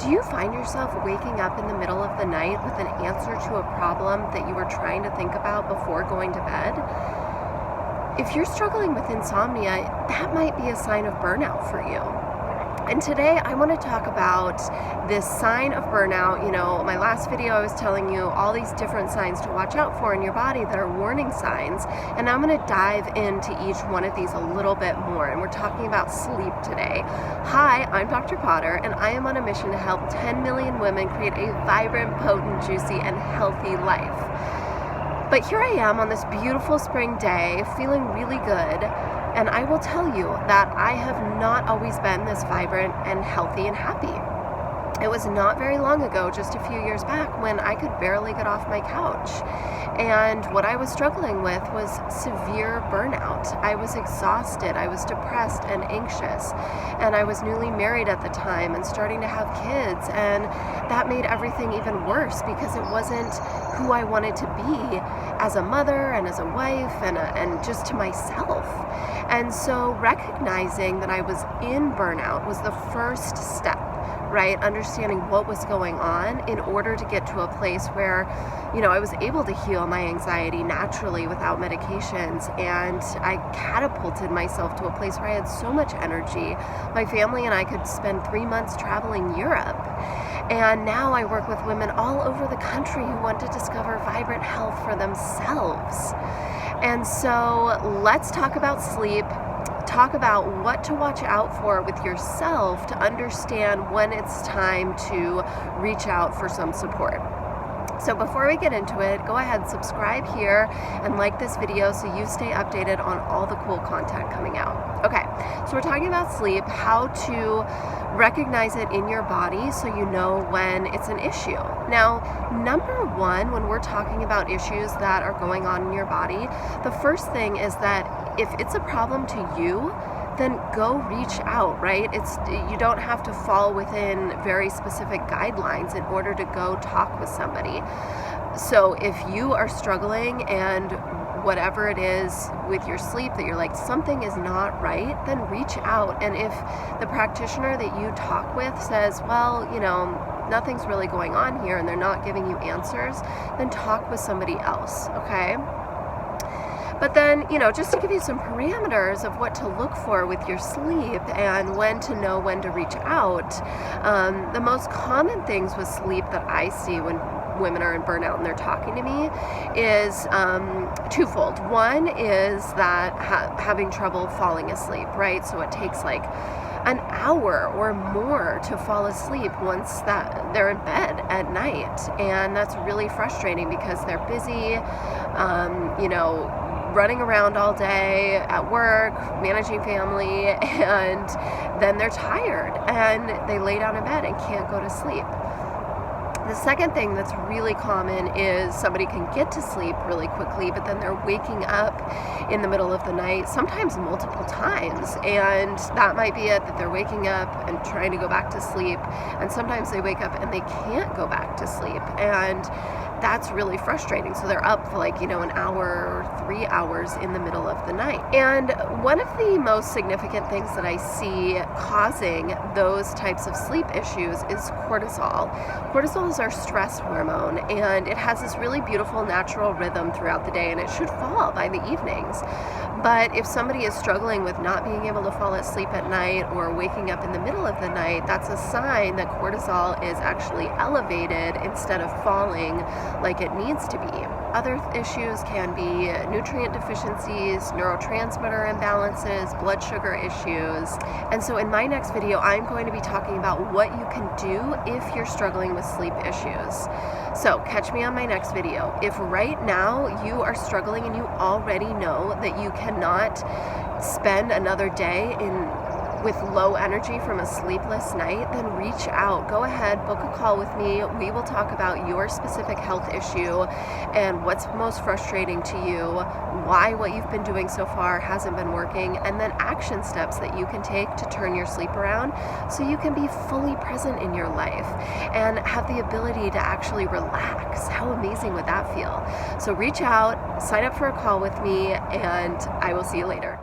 Do you find yourself waking up in the middle of the night with an answer to a problem that you were trying to think about before going to bed? If you're struggling with insomnia, that might be a sign of burnout for you. And today I want to talk about this sign of burnout. You know, my last video I was telling you all these different signs to watch out for in your body that are warning signs, and I'm going to dive into each one of these a little bit more, and we're talking about sleep today. Hi, I'm Dr. Potter, and I am on a mission to help 10 million women create a vibrant, potent, juicy, and healthy life. But here I am on this beautiful spring day, feeling really good. And I will tell you that I have not always been this vibrant and healthy and happy. It was not very long ago, just a few years back, when I could barely get off my couch. And what I was struggling with was severe burnout. I was exhausted, I was depressed and anxious, and I was newly married at the time and starting to have kids, and that made everything even worse because it wasn't who I wanted to be as a mother and as a wife and just to myself. And so recognizing that I was in burnout was the first step, right? Understanding what was going on in order to get to a place where, you know, I was able to heal my anxiety naturally without medications. And I catapulted myself to a place where I had so much energy. My family and I could spend 3 months traveling Europe. And now I work with women all over the country who want to discover vibrant health for themselves. And so let's talk about sleep, talk about what to watch out for with yourself to understand when it's time to reach out for some support. So before we get into it, go ahead and subscribe here and like this video so you stay updated on all the cool content coming out. Okay, so we're talking about sleep, how to recognize it in your body so you know when it's an issue. Now, number one, when we're talking about issues that are going on in your body, the first thing is that if it's a problem to you, then go reach out, right? You don't have to fall within very specific guidelines in order to go talk with somebody. So if you are struggling and whatever it is with your sleep that you're like, something is not right, then reach out. And if the practitioner that you talk with says, well, you know, nothing's really going on here and they're not giving you answers, then talk with somebody else, okay? But then, you know, just to give you some parameters of what to look for with your sleep and when to know when to reach out, the most common things with sleep that I see when women are in burnout and they're talking to me is twofold. One is that having trouble falling asleep, right? So it takes like an hour or more to fall asleep once that they're in bed at night. And that's really frustrating because they're busy, you know, running around all day at work, managing family, and then they're tired and they lay down in bed and can't go to sleep. The second thing that's really common is somebody can get to sleep really quickly, but then they're waking up in the middle of the night, sometimes multiple times, and that might be it, that they're waking up and trying to go back to sleep, and sometimes they wake up and they can't go back to sleep, and that's really frustrating. So they're up for like, you know, an hour or 3 hours in the middle of the night. And one of the most significant things that I see causing those types of sleep issues is cortisol. Cortisol is our stress hormone, and it has this really beautiful natural rhythm throughout the day, and it should fall by the evenings. But if somebody is struggling with not being able to fall asleep at night or waking up in the middle of the night, that's a sign that cortisol is actually elevated instead of falling like it needs to be. Other issues can be nutrient deficiencies, neurotransmitter imbalances, blood sugar issues. And so in my next video, I'm going to be talking about what you can do if you're struggling with sleep issues. So catch me on my next video. If right now you are struggling and you already know that you cannot spend another day with low energy from a sleepless night, then reach out. Go ahead, book a call with me. We will talk about your specific health issue and what's most frustrating to you, why what you've been doing so far hasn't been working, and then action steps that you can take to turn your sleep around so you can be fully present in your life and have the ability to actually relax. How amazing would that feel? So reach out, sign up for a call with me, and I will see you later.